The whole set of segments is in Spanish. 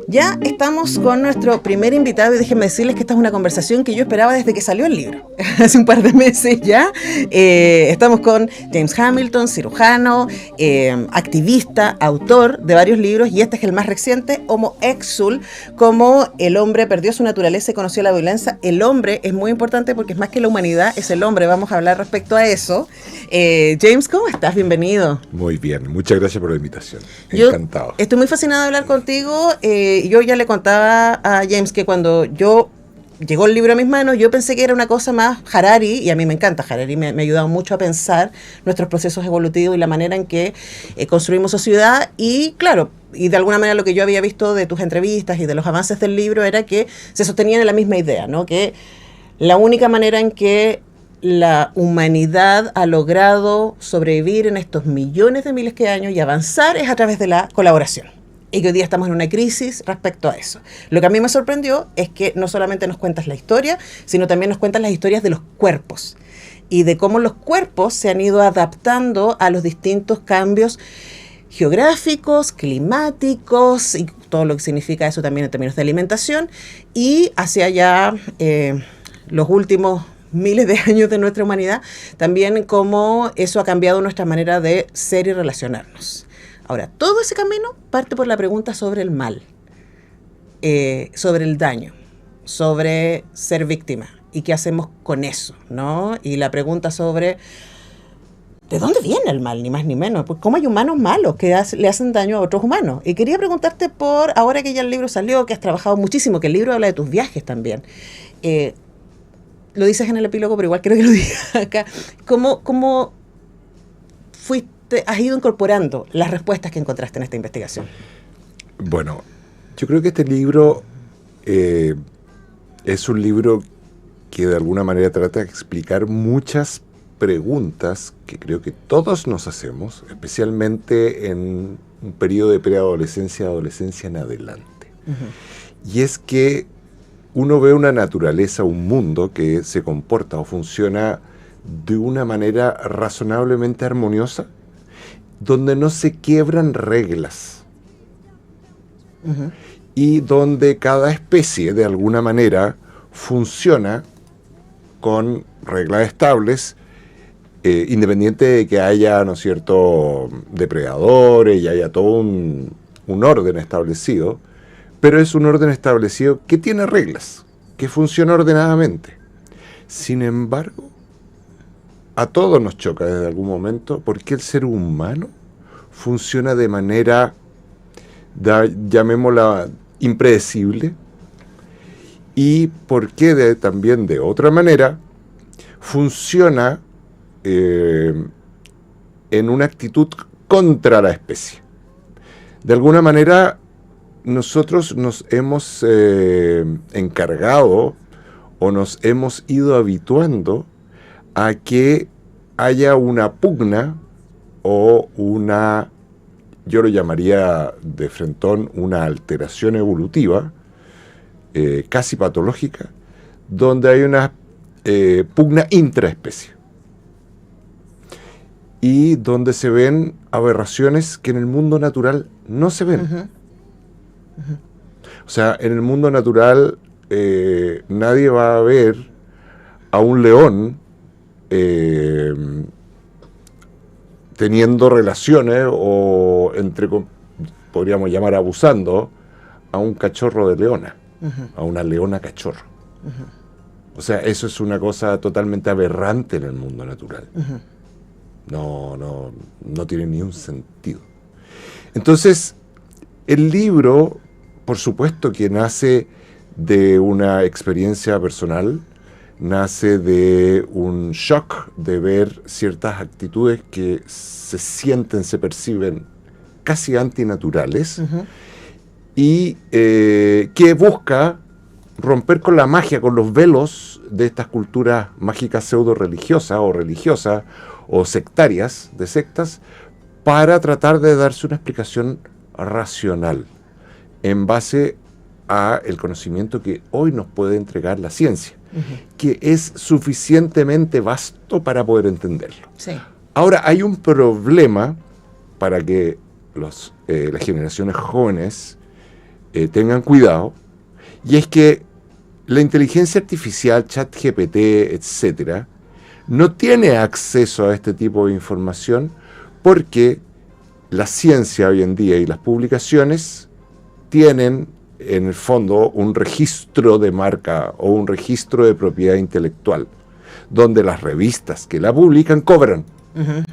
Ya estamos con nuestro primer invitado y déjenme decirles que esta es una conversación que yo esperaba desde que salió el libro, hace un par de meses ya. Estamos con James Hamilton, cirujano, activista, autor de varios libros, y este es el más reciente, Homo Exul, cómo el hombre perdió su naturaleza y conoció la violencia. El hombre es muy importante porque es más que la humanidad, es el hombre. Vamos a hablar respecto a eso. James, ¿cómo estás? Bienvenido. Muy bien, muchas gracias por la invitación. Encantado. Yo estoy muy fascinado de hablar contigo. Yo ya le contaba a James que cuando llegó el libro a mis manos, yo pensé que era una cosa más Harari, y a mí me encanta Harari, me ha ayudado mucho a pensar nuestros procesos evolutivos y la manera en que construimos sociedad. Y claro, y de alguna manera lo que yo había visto de tus entrevistas y de los avances del libro era que se sostenían en la misma idea, ¿no? Que la única manera en que la humanidad ha logrado sobrevivir en estos millones de miles de años y avanzar es a través de la colaboración. Y que hoy día estamos en una crisis respecto a eso. Lo que a mí me sorprendió es que no solamente nos cuentas la historia, sino también nos cuentas las historias de los cuerpos y de cómo los cuerpos se han ido adaptando a los distintos cambios geográficos, climáticos y todo lo que significa eso también en términos de alimentación, y hacia ya los últimos miles de años de nuestra humanidad, también cómo eso ha cambiado nuestra manera de ser y relacionarnos. Ahora, todo ese camino parte por la pregunta sobre el mal, sobre el daño, sobre ser víctima y qué hacemos con eso, ¿no? Y la pregunta sobre ¿de dónde viene el mal? Ni más ni menos. Pues ¿cómo hay humanos malos que le hacen daño a otros humanos? Y quería preguntarte ahora que ya el libro salió, que has trabajado muchísimo, que el libro habla de tus viajes también. Lo dices en el epílogo, pero igual quiero que lo digas acá. ¿Cómo has ido incorporando las respuestas que encontraste en esta investigación? Bueno, yo creo que este libro es un libro que de alguna manera trata de explicar muchas preguntas que creo que todos nos hacemos, especialmente en un periodo de preadolescencia, adolescencia en adelante. Uh-huh. Y es que uno ve una naturaleza, un mundo que se comporta o funciona de una manera razonablemente armoniosa, donde no se quiebran reglas. Uh-huh. Y donde cada especie, de alguna manera, funciona con reglas estables, independiente de que haya, ¿no es cierto?, depredadores y haya todo un orden establecido, pero es un orden establecido que tiene reglas, que funciona ordenadamente. Sin embargo, a todos nos choca desde algún momento porque el ser humano funciona de manera, llamémosla, impredecible, y porque también de otra manera funciona en una actitud contra la especie. De alguna manera, nosotros nos hemos encargado o nos hemos ido habituando a que haya una pugna o yo lo llamaría de frentón, una alteración evolutiva, casi patológica, donde hay una pugna intraespecie. Y donde se ven aberraciones que en el mundo natural no se ven. Uh-huh. Uh-huh. O sea, en el mundo natural nadie va a ver a un león teniendo relaciones o podríamos llamar abusando a un cachorro de leona, uh-huh. a una leona cachorro. Uh-huh. O sea, eso es una cosa totalmente aberrante en el mundo natural. Uh-huh. No tiene ni un sentido. Entonces, el libro, por supuesto que nace de una experiencia personal, nace de un shock de ver ciertas actitudes que se sienten, se perciben casi antinaturales, uh-huh. y que busca romper con la magia, con los velos de estas culturas mágicas pseudo-religiosas o religiosas o sectarias, de sectas, para tratar de darse una explicación racional en base a el conocimiento que hoy nos puede entregar la ciencia, uh-huh. que es suficientemente vasto para poder entenderlo. Sí. Ahora, hay un problema para que las generaciones jóvenes tengan cuidado, y es que la inteligencia artificial, ChatGPT, etcétera, no tiene acceso a este tipo de información porque la ciencia hoy en día y las publicaciones tienen en el fondo un registro de marca o un registro de propiedad intelectual, donde las revistas que la publican cobran. Ujú.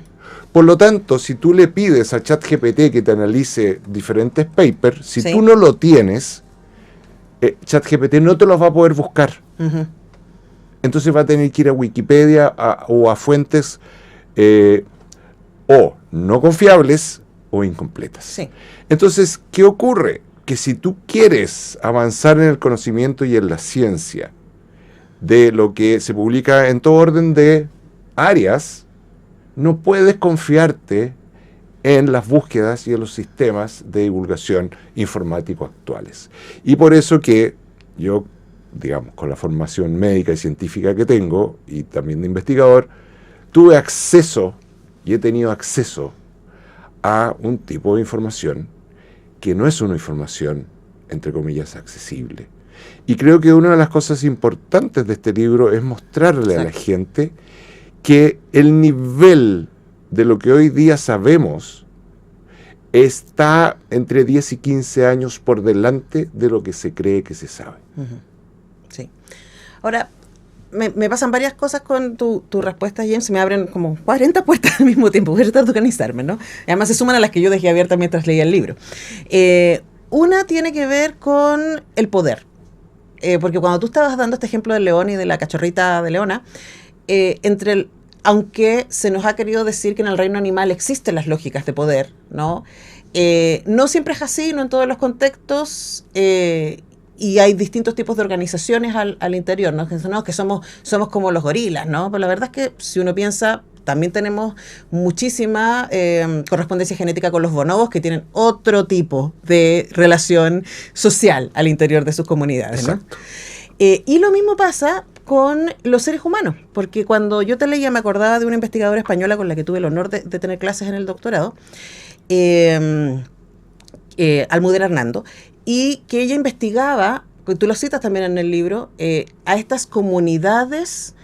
Por lo tanto, si tú le pides a ChatGPT que te analice diferentes papers, si Sí. tú no lo tienes, ChatGPT no te los va a poder buscar. Ujú. Entonces va a tener que ir a Wikipedia o a fuentes o no confiables o incompletas. Sí. Entonces, ¿qué ocurre? Que si tú quieres avanzar en el conocimiento y en la ciencia de lo que se publica en todo orden de áreas, no puedes confiarte en las búsquedas y en los sistemas de divulgación informático actuales. Y por eso que yo, digamos, con la formación médica y científica que tengo, y también de investigador, tuve acceso y he tenido acceso a un tipo de información que no es una información, entre comillas, accesible. Y creo que una de las cosas importantes de este libro es mostrarle a la gente que el nivel de lo que hoy día sabemos está entre 10 y 15 años por delante de lo que se cree que se sabe. Ujú. Sí. Ahora, me pasan varias cosas con tu respuesta, James. Me abren como 40 puertas al mismo tiempo. Voy a tratar de organizarme, ¿no? Y además se suman a las que yo dejé abiertas mientras leía el libro. Una tiene que ver con el poder. Porque cuando tú estabas dando este ejemplo del león y de la cachorrita de leona, aunque se nos ha querido decir que en el reino animal existen las lógicas de poder, ¿no? No siempre es así, no en todos los contextos, y hay distintos tipos de organizaciones al interior, ¿no? Que somos como los gorilas, ¿no? Pero la verdad es que si uno piensa, también tenemos muchísima correspondencia genética con los bonobos, que tienen otro tipo de relación social al interior de sus comunidades, ¿no? Exacto. Y lo mismo pasa con los seres humanos, porque cuando yo te leía me acordaba de una investigadora española con la que tuve el honor de tener clases en el doctorado, Almudena Hernando, y que ella investigaba, tú lo citas también en el libro, a estas comunidades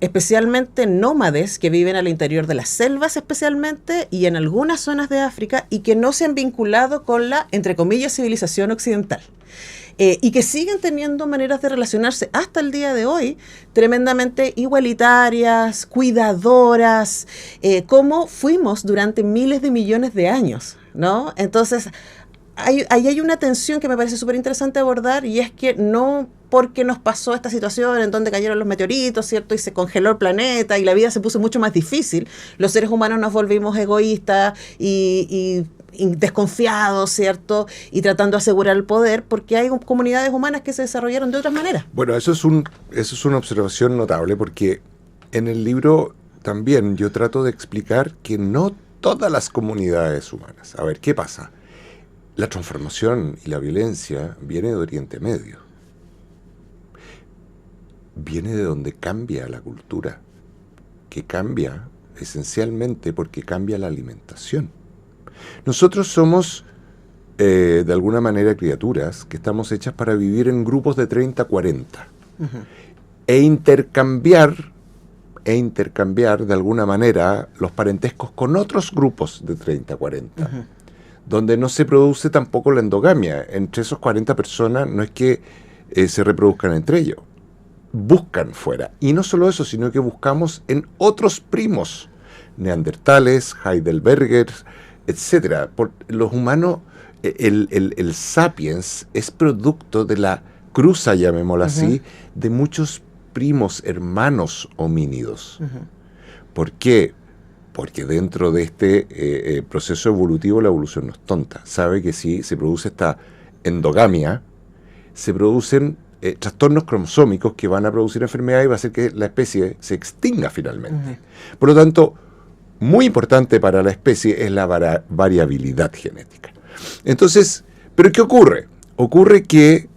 especialmente nómades que viven al interior de las selvas especialmente y en algunas zonas de África y que no se han vinculado con la, entre comillas, civilización occidental. Y que siguen teniendo maneras de relacionarse hasta el día de hoy tremendamente igualitarias, cuidadoras, como fuimos durante miles de millones de años, ¿no? Entonces, ahí hay una tensión que me parece súper interesante abordar, y es que no porque nos pasó esta situación en donde cayeron los meteoritos, ¿cierto? Y se congeló el planeta y la vida se puso mucho más difícil, los seres humanos nos volvimos egoístas y desconfiados, ¿cierto? Y tratando de asegurar el poder, porque hay comunidades humanas que se desarrollaron de otras maneras. Bueno, eso es una observación notable, porque en el libro también yo trato de explicar que no todas las comunidades humanas. A ver, ¿qué pasa? La transformación y la violencia viene de Oriente Medio. Viene de donde cambia la cultura, que cambia esencialmente porque cambia la alimentación. Nosotros somos, de alguna manera, criaturas que estamos hechas para vivir en grupos de 30 a 40 e intercambiar de alguna manera los parentescos con otros grupos de 30 a 40, donde no se produce tampoco la endogamia. Entre esos 40 personas no es que se reproduzcan entre ellos, buscan fuera. Y no solo eso, sino que buscamos en otros primos, neandertales, heidelbergers, etcétera. Los humanos, el sapiens es producto de la cruza, llamémosla así, de muchos primos, hermanos homínidos. ¿Por qué? Porque dentro de este proceso evolutivo la evolución no es tonta. Sabe que si se produce esta endogamia, se producen trastornos cromosómicos que van a producir enfermedades y va a hacer que la especie se extinga finalmente. Por lo tanto, muy importante para la especie es la variabilidad genética. Entonces, ¿pero qué ocurre? Ocurre que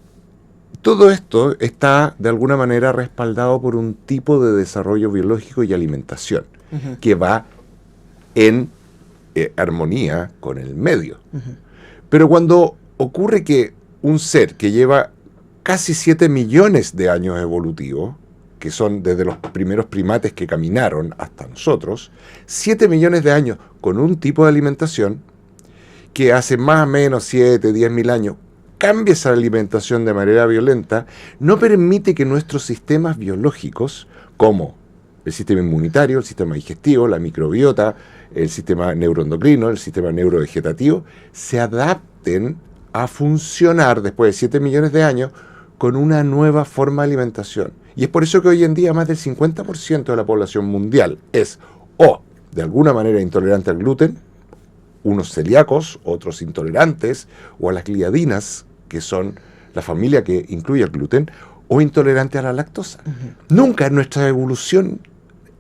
todo esto está de alguna manera respaldado por un tipo de desarrollo biológico y alimentación que va en armonía con el medio. Pero cuando ocurre que un ser que lleva casi 7 millones de años evolutivos, que son desde los primeros primates que caminaron hasta nosotros, 7 millones de años con un tipo de alimentación que hace más o menos 7, 10 mil años cambia esa alimentación de manera violenta, no permite que nuestros sistemas biológicos, como el sistema inmunitario, el sistema digestivo, la microbiota, el sistema neuroendocrino, el sistema neurovegetativo, se adapten a funcionar después de 7 millones de años con una nueva forma de alimentación. Y es por eso que hoy en día más del 50% de la población mundial es o de alguna manera intolerante al gluten, unos celíacos, otros intolerantes, o a las gliadinas, que son la familia que incluye el gluten, o intolerante a la lactosa. Nunca en nuestra evolución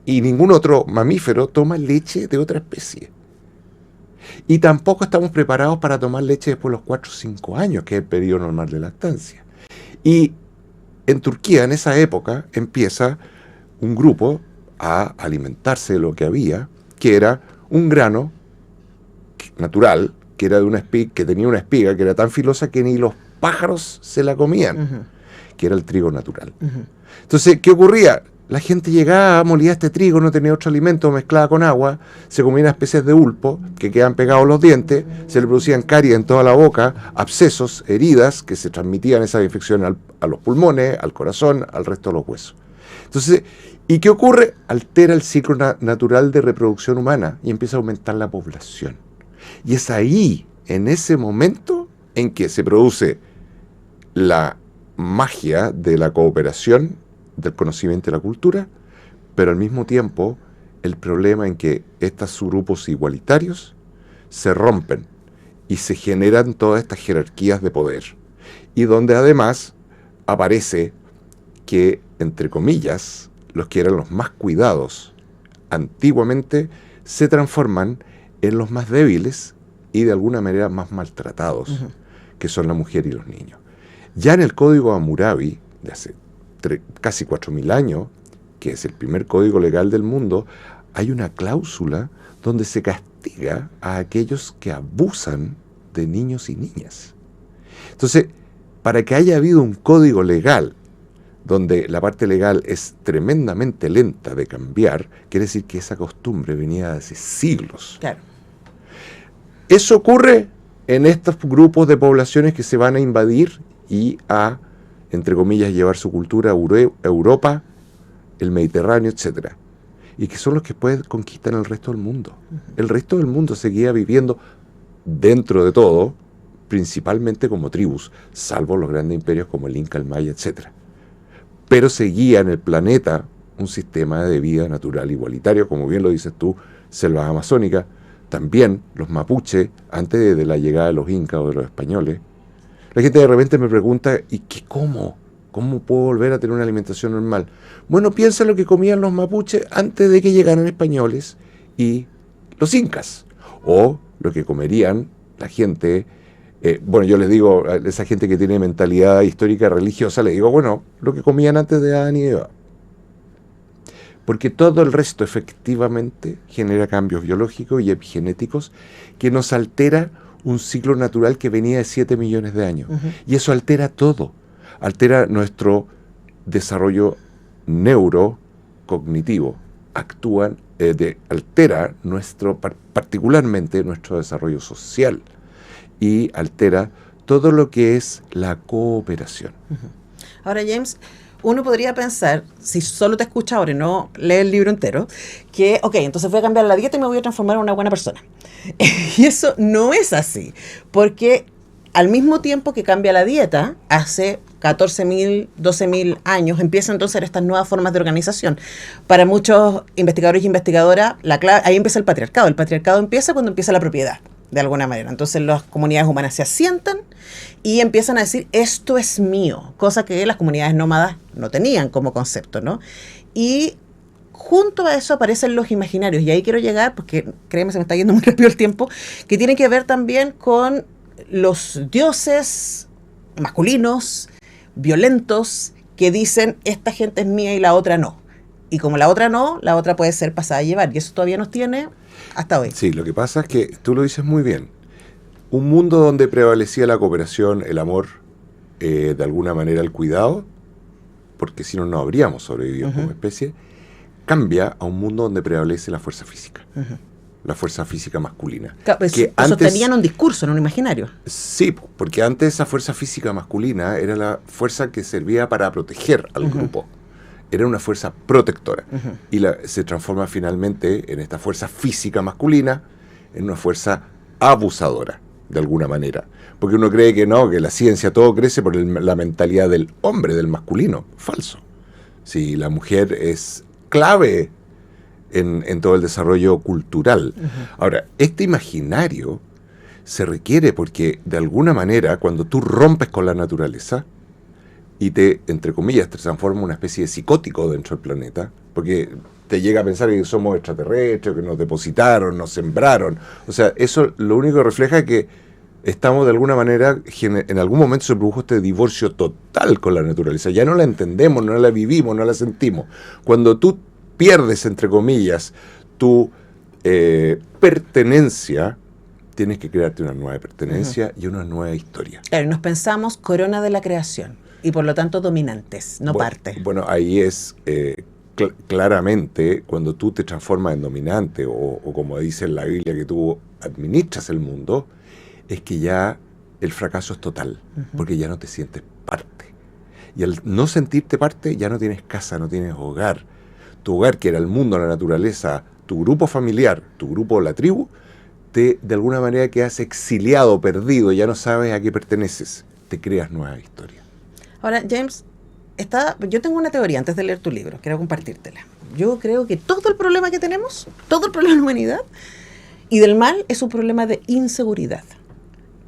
y ningún otro mamífero toma leche de otra especie. Y tampoco estamos preparados para tomar leche después de los 4 o 5 años, que es el periodo normal de lactancia. Y en Turquía, en esa época, empieza un grupo a alimentarse de lo que había, que era un grano natural, que era de una espiga, que tenía una espiga que era tan filosa que ni los pájaros se la comían, que era el trigo natural. Entonces, ¿qué ocurría? La gente llegaba, molía este trigo, no tenía otro alimento, mezclaba con agua, se comían especies de ulpo que quedan pegados a los dientes, se le producían caries en toda la boca, abscesos, heridas que se transmitían esa infección a los pulmones, al corazón, al resto de los huesos. Entonces, ¿y qué ocurre? Altera el ciclo natural de reproducción humana y empieza a aumentar la población. Y es ahí, en ese momento, en que se produce la magia de la cooperación, del conocimiento y la cultura, pero al mismo tiempo el problema en que estos subgrupos igualitarios se rompen y se generan todas estas jerarquías de poder, y donde además aparece que, entre comillas, los que eran los más cuidados antiguamente se transforman en los más débiles y de alguna manera más maltratados, que son la mujer y los niños. Ya en el Código Hammurabi, de hace casi 4.000 años, que es el primer código legal del mundo, hay una cláusula donde se castiga a aquellos que abusan de niños y niñas. Entonces, para que haya habido un código legal donde la parte legal es tremendamente lenta de cambiar, quiere decir que esa costumbre venía de hace siglos. Claro. Eso ocurre en estos grupos de poblaciones que se van a invadir y a, entre comillas, llevar su cultura a Europa, el Mediterráneo, etc. Y que son los que pueden conquistar el resto del mundo. El resto del mundo seguía viviendo dentro de todo, principalmente como tribus, salvo los grandes imperios como el Inca, el Maya, etc. Pero seguía en el planeta un sistema de vida natural igualitario, como bien lo dices tú, selvas amazónicas, también los mapuches, antes de la llegada de los incas o de los españoles. La gente de repente me pregunta, ¿y qué cómo? ¿Cómo puedo volver a tener una alimentación normal? Bueno, piensa lo que comían los mapuches antes de que llegaran españoles y los incas, o lo que comerían la gente. Bueno, yo les digo a esa gente que tiene mentalidad histórica religiosa, les digo, bueno, lo que comían antes de Adán y Eva. Porque todo el resto efectivamente genera cambios biológicos y epigenéticos que nos altera un ciclo natural que venía de 7 millones de años. Y eso altera todo. Altera nuestro desarrollo neurocognitivo. Altera particularmente nuestro desarrollo social. Y altera todo lo que es la cooperación. Ahora, James, uno podría pensar, si solo te escucha ahora y no lee el libro entero, que, ok, entonces voy a cambiar la dieta y me voy a transformar en una buena persona. Y eso no es así, porque al mismo tiempo que cambia la dieta, hace 14.000, 12.000 años, empiezan entonces estas nuevas formas de organización. Para muchos investigadores y investigadoras, ahí empieza el patriarcado. El patriarcado empieza cuando empieza la propiedad, de alguna manera. Entonces las comunidades humanas se asientan y empiezan a decir, esto es mío, cosa que las comunidades nómadas no tenían como concepto, ¿no? Y junto a eso aparecen los imaginarios, y ahí quiero llegar, porque créeme, se me está yendo muy rápido el tiempo, que tiene que ver también con los dioses masculinos, violentos, que dicen, esta gente es mía y la otra no. Y como la otra no, la otra puede ser pasada a llevar, y eso todavía nos tiene hasta hoy. Sí, lo que pasa es que tú lo dices muy bien. Un mundo donde prevalecía la cooperación, el amor, de alguna manera el cuidado, porque si no, no habríamos sobrevivido como especie, cambia a un mundo donde prevalece la fuerza física. La fuerza física masculina. Claro, pues, que sostenían un discurso, en un imaginario. Sí, porque antes esa fuerza física masculina era la fuerza que servía para proteger al grupo. Era una fuerza protectora. Y se transforma finalmente en esta fuerza física masculina, en una fuerza abusadora, de alguna manera. Porque uno cree que no, que la ciencia todo crece por la mentalidad del hombre, del masculino. Falso. Sí, la mujer es clave en todo el desarrollo cultural. Ahora, este imaginario se requiere porque, de alguna manera, cuando tú rompes con la naturaleza y entre comillas, te transforma en una especie de psicótico dentro del planeta, porque te llega a pensar que somos extraterrestres, que nos depositaron, nos sembraron. O sea, eso lo único que refleja es que estamos de alguna manera, en algún momento se produjo este divorcio total con la naturaleza. Ya no la entendemos, no la vivimos, no la sentimos. Cuando tú pierdes, entre comillas, tu pertenencia, tienes que crearte una nueva pertenencia y una nueva historia. Claro, nos pensamos corona de la creación y por lo tanto dominantes, no parte. Bueno, ahí es claramente cuando tú te transformas en dominante o como dice en la Biblia que tú administras el mundo, es que ya el fracaso es total, porque ya no te sientes parte. Y al no sentirte parte ya no tienes casa, no tienes hogar. Tu hogar, que era el mundo, la naturaleza, tu grupo familiar, tu grupo, la tribu, de alguna manera quedas exiliado, perdido, ya no sabes a qué perteneces. Te creas nueva historia. Ahora, James, yo tengo una teoría antes de leer tu libro, quiero compartírtela. Yo creo que todo el problema que tenemos, todo el problema de la humanidad y del mal es un problema de inseguridad.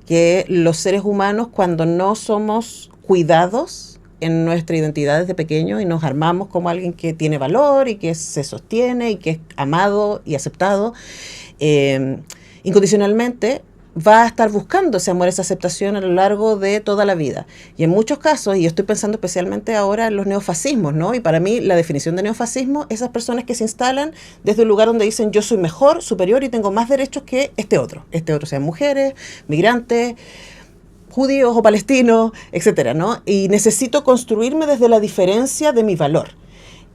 Que los seres humanos, cuando no somos cuidados en nuestra identidad desde pequeños y nos armamos como alguien que tiene valor y que se sostiene y que es amado y aceptado, incondicionalmente va a estar buscando ese amor, esa aceptación a lo largo de toda la vida. Y en muchos casos, y yo estoy pensando especialmente ahora en los neofascismos, ¿no? Y para mí la definición de neofascismo, esas personas que se instalan desde un lugar donde dicen yo soy mejor, superior y tengo más derechos que este otro. Sean mujeres, migrantes, judíos o palestinos, etcétera, ¿no? Y necesito construirme desde la diferencia de mi valor.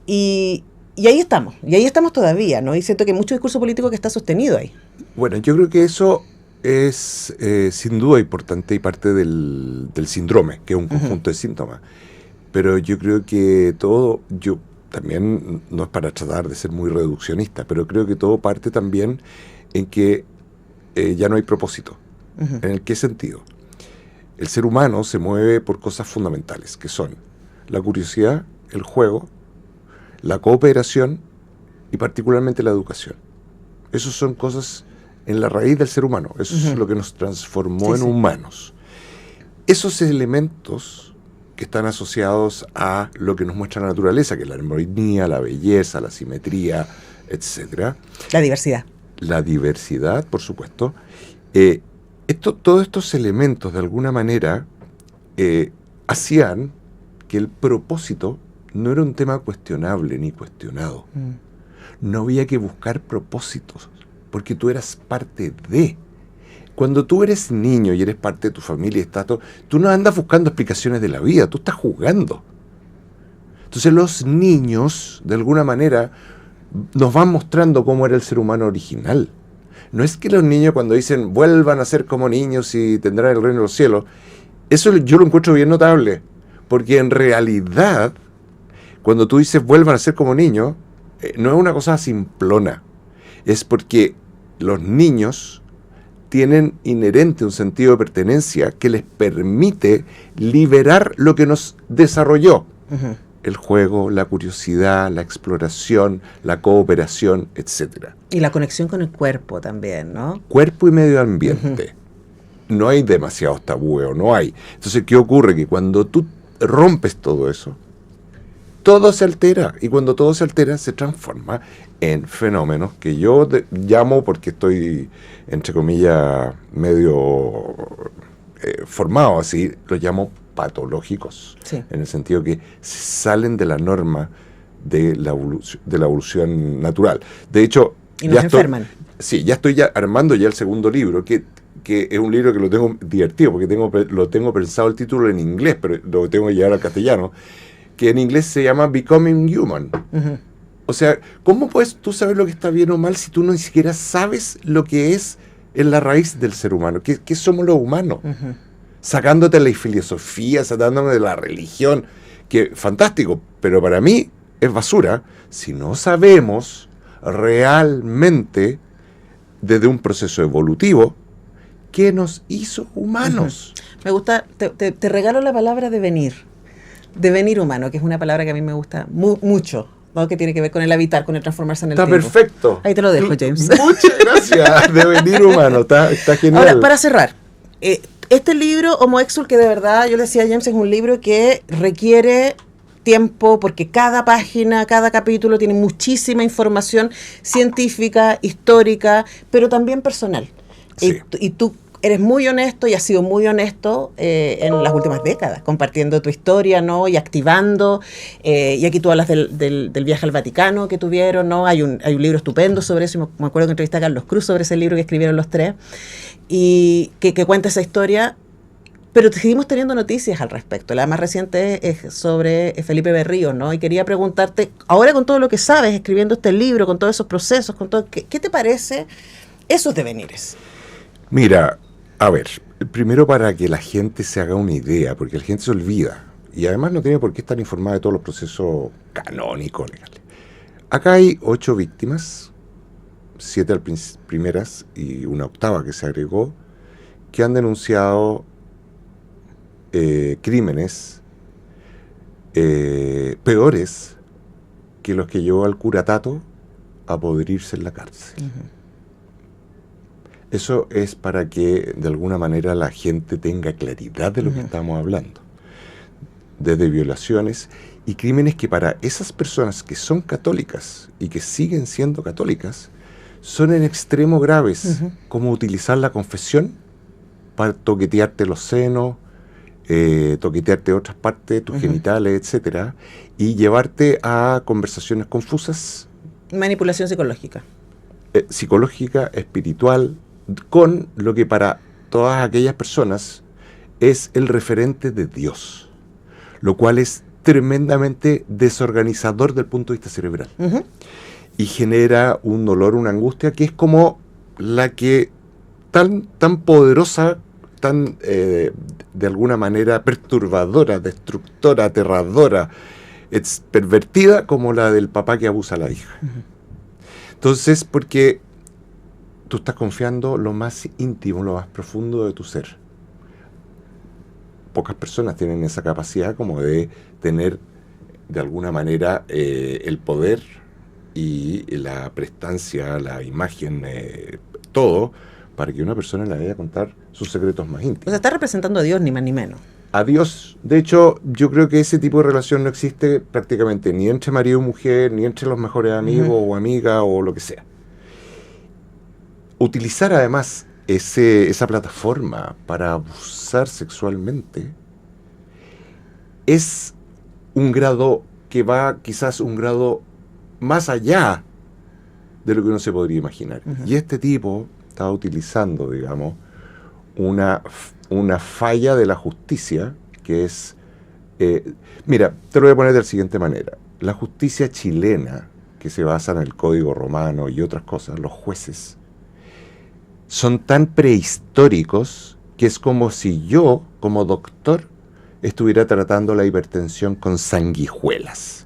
Y ahí estamos todavía, ¿no? Y siento que hay mucho discurso político que está sostenido ahí. Bueno, yo creo que eso es sin duda importante y parte del síndrome, que es un conjunto de síntomas. Pero yo creo que yo también, no es para tratar de ser muy reduccionista, pero creo que todo parte también en que ya no hay propósito. ¿En qué sentido? El ser humano se mueve por cosas fundamentales, que son la curiosidad, el juego, la cooperación y particularmente la educación. Esas son cosas en la raíz del ser humano. Eso es lo que nos transformó en humanos. Esos elementos que están asociados a lo que nos muestra la naturaleza, que es la armonía, la belleza, la simetría, etc. La diversidad, por supuesto. Todos estos elementos, de alguna manera, hacían que el propósito no era un tema cuestionable ni cuestionado. No había que buscar propósitos, porque tú eras parte de. Cuando tú eres niño y eres parte de tu familia, tú no andas buscando explicaciones de la vida, tú estás jugando. Entonces los niños, de alguna manera, nos van mostrando cómo era el ser humano original. No es que los niños cuando dicen vuelvan a ser como niños y tendrán el reino de los cielos, eso yo lo encuentro bien notable, porque en realidad, cuando tú dices vuelvan a ser como niños, no es una cosa simplona, es porque los niños tienen inherente un sentido de pertenencia que les permite liberar lo que nos desarrolló. El juego, la curiosidad, la exploración, la cooperación, etc. Y la conexión con el cuerpo también, ¿no? Cuerpo y medio ambiente. No hay demasiados tabúes, no hay. Entonces, ¿qué ocurre? Que cuando tú rompes todo eso, todo se altera. Y cuando todo se altera, se transforma en fenómenos que yo llamo, porque estoy, entre comillas, medio formado así, los llamo patológicos, en el sentido que salen de la norma de la evolución natural. De hecho, y nos enferman. Ya estoy armando el segundo libro, que que es un libro que lo tengo divertido, porque lo tengo pensado el título en inglés, pero lo tengo que llevar al castellano, que en inglés se llama Becoming Human. Ujú. O sea, ¿cómo puedes tú saber lo que está bien o mal si tú no ni siquiera sabes lo que es en la raíz del ser humano? ¿Qué somos los humanos? Ujú. Sacándote la filosofía, sacándome de la religión, que fantástico, pero para mí es basura si no sabemos realmente desde un proceso evolutivo qué nos hizo humanos. Me gusta, te regalo la palabra devenir humano, que es una palabra que a mí me gusta mucho, ¿no? Que tiene que ver con el habitar, con el transformarse en el Está tiempo. perfecto. Ahí te lo dejo, James. Muchas gracias. Devenir humano, está genial. Ahora, para cerrar, este libro, Homo Exul, que de verdad, yo le decía a James, es un libro que requiere tiempo, porque cada página, cada capítulo tiene muchísima información científica, histórica, pero también personal. Sí. Y tú eres muy honesto y has sido muy honesto en las últimas décadas, compartiendo tu historia, ¿no? Y activando. Y aquí tú hablas del viaje al Vaticano que tuvieron, ¿no? Hay un libro estupendo sobre eso. Me acuerdo que entrevisté a Carlos Cruz sobre ese libro que escribieron los tres. Y que cuenta esa historia. Pero seguimos teniendo noticias al respecto. La más reciente es sobre Felipe Berríos, ¿no? Y quería preguntarte, ahora con todo lo que sabes, escribiendo este libro, con todos esos procesos, con todo, ¿qué te parece esos devenires? Mira, a ver, primero para que la gente se haga una idea, porque la gente se olvida, y además no tiene por qué estar informada de todos los procesos canónicos, legales. Acá hay 8 víctimas, 7 primeras y una octava que se agregó, que han denunciado crímenes peores que los que llevó al cura Tato a podrirse en la cárcel. Uh-huh. Eso es para que de alguna manera la gente tenga claridad de lo que estamos hablando. Desde violaciones y crímenes que para esas personas que son católicas y que siguen siendo católicas son en extremo graves, como utilizar la confesión para toquetearte los senos, toquetearte otras partes, tus genitales, etcétera, y llevarte a conversaciones confusas. Manipulación psicológica. Psicológica, espiritual, con lo que para todas aquellas personas es el referente de Dios, lo cual es tremendamente desorganizador del punto de vista cerebral. Y genera un dolor, una angustia que es como la que tan poderosa, tan de alguna manera perturbadora, destructora, aterradora, pervertida como la del papá que abusa a la hija. Entonces, porque tú estás confiando lo más íntimo, lo más profundo de tu ser. Pocas personas tienen esa capacidad como de tener de alguna manera el poder y la prestancia, la imagen, todo, para que una persona le vaya a contar sus secretos más íntimos. O sea, está representando a Dios, ni más ni menos. A Dios. De hecho, yo creo que ese tipo de relación no existe prácticamente ni entre marido y mujer, ni entre los mejores amigos o amigas o lo que sea. Utilizar además esa plataforma para abusar sexualmente es un grado que va quizás un grado más allá de lo que uno se podría imaginar. Y este tipo estaba utilizando, digamos, una falla de la justicia que es... mira, te lo voy a poner de la siguiente manera. La justicia chilena, que se basa en el Código Romano y otras cosas, los jueces, son tan prehistóricos que es como si yo, como doctor, estuviera tratando la hipertensión con sanguijuelas.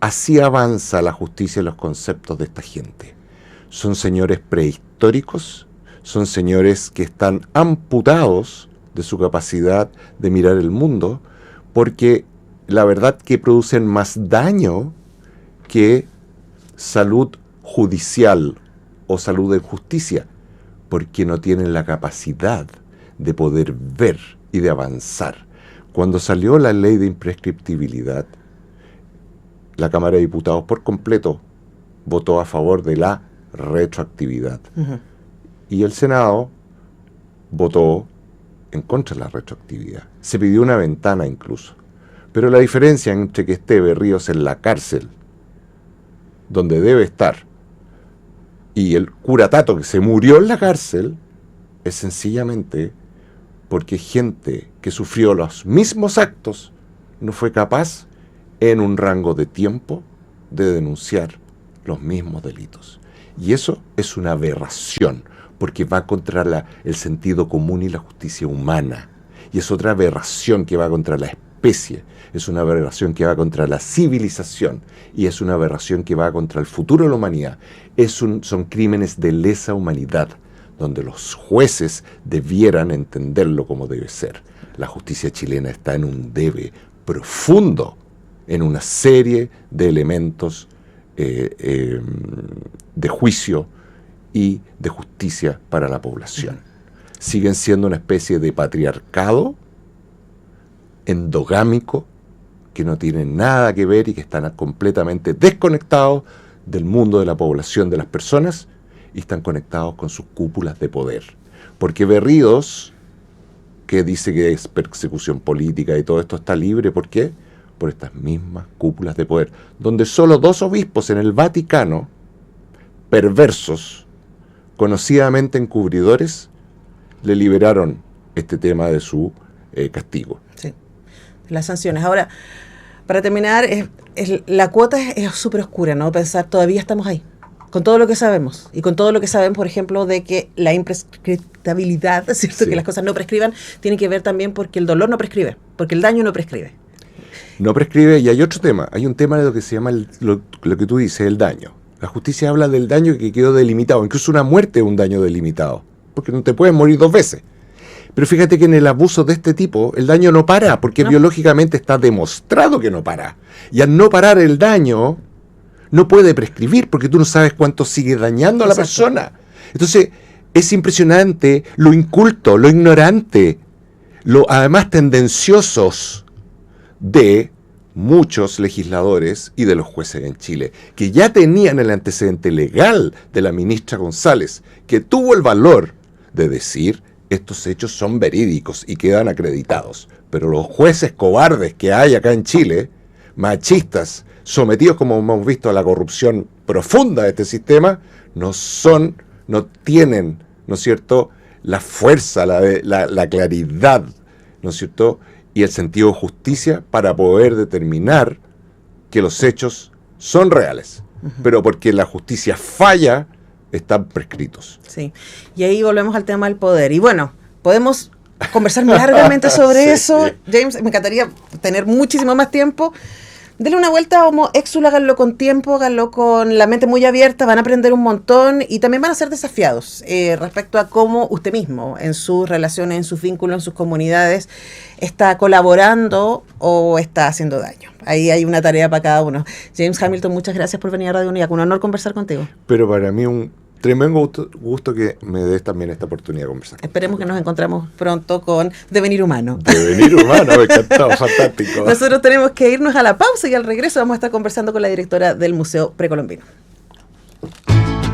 Así avanza la justicia en los conceptos de esta gente. Son señores prehistóricos, son señores que están amputados de su capacidad de mirar el mundo, porque la verdad que producen más daño que salud judicial o salud en justicia, porque no tienen la capacidad de poder ver y de avanzar. Cuando salió la ley de imprescriptibilidad, la Cámara de Diputados por completo votó a favor de la retroactividad. Y el Senado votó en contra de la retroactividad. Se pidió una ventana incluso. Pero la diferencia entre que esté Berríos en la cárcel, donde debe estar, y el cura Tato que se murió en la cárcel, es sencillamente porque gente que sufrió los mismos actos no fue capaz en un rango de tiempo de denunciar los mismos delitos. Y eso es una aberración, porque va contra el sentido común y la justicia humana. Y es otra aberración que va contra la especie, es una aberración que va contra la civilización, y es una aberración que va contra el futuro de la humanidad. Son crímenes de lesa humanidad, donde los jueces debieran entenderlo como debe ser. La justicia chilena está en un debe profundo, en una serie de elementos de juicio y de justicia para la población. Siguen siendo una especie de patriarcado endogámico que no tienen nada que ver y que están completamente desconectados del mundo de la población, de las personas, y están conectados con sus cúpulas de poder. Porque Berríos, que dice que es persecución política y todo esto, está libre, ¿por qué? Por estas mismas cúpulas de poder, donde solo 2 obispos en el Vaticano, perversos, conocidamente encubridores, le liberaron este tema de su castigo. Sí, las sanciones. Ahora, para terminar, la cuota es súper oscura, ¿no? Pensar, todavía estamos ahí, con todo lo que sabemos, y con todo lo que sabemos, por ejemplo, de que la imprescriptibilidad, ¿cierto? Sí. Que las cosas no prescriban, tiene que ver también porque el dolor no prescribe, porque el daño no prescribe. No prescribe, y hay otro tema, hay un tema de lo que se llama, lo que tú dices, el daño. La justicia habla del daño que quedó delimitado, incluso una muerte es un daño delimitado, porque no te puedes morir 2 veces. Pero fíjate que en el abuso de este tipo, el daño no para, porque biológicamente está demostrado que no para. Y al no parar el daño, no puede prescribir, porque tú no sabes cuánto sigue dañando a la persona. Entonces, es impresionante lo inculto, lo ignorante, lo además tendenciosos de muchos legisladores y de los jueces en Chile, que ya tenían el antecedente legal de la ministra González, que tuvo el valor de decir estos hechos son verídicos y quedan acreditados. Pero los jueces cobardes que hay acá en Chile, machistas, sometidos, como hemos visto, a la corrupción profunda de este sistema, no tienen, ¿no es cierto?, la fuerza, la claridad, ¿no es cierto?, y el sentido de justicia para poder determinar que los hechos son reales. Pero porque la justicia falla, están prescritos. Sí, y ahí volvemos al tema del poder. Y bueno, podemos conversar largamente sobre eso. James, me encantaría tener muchísimo más tiempo. Denle una vuelta a Homo Exul, háganlo con tiempo, háganlo con la mente muy abierta, van a aprender un montón y también van a ser desafiados respecto a cómo usted mismo, en sus relaciones, en sus vínculos, en sus comunidades, está colaborando o está haciendo daño. Ahí hay una tarea para cada uno. James Hamilton, muchas gracias por venir a Radio Única. Un honor conversar contigo. Pero para mí un tremendo gusto que me des también esta oportunidad de conversar. Esperemos que nos encontramos pronto con Devenir Humano. Devenir Humano, me encantó, fantástico. Nosotros tenemos que irnos a la pausa y al regreso vamos a estar conversando con la directora del Museo Precolombino.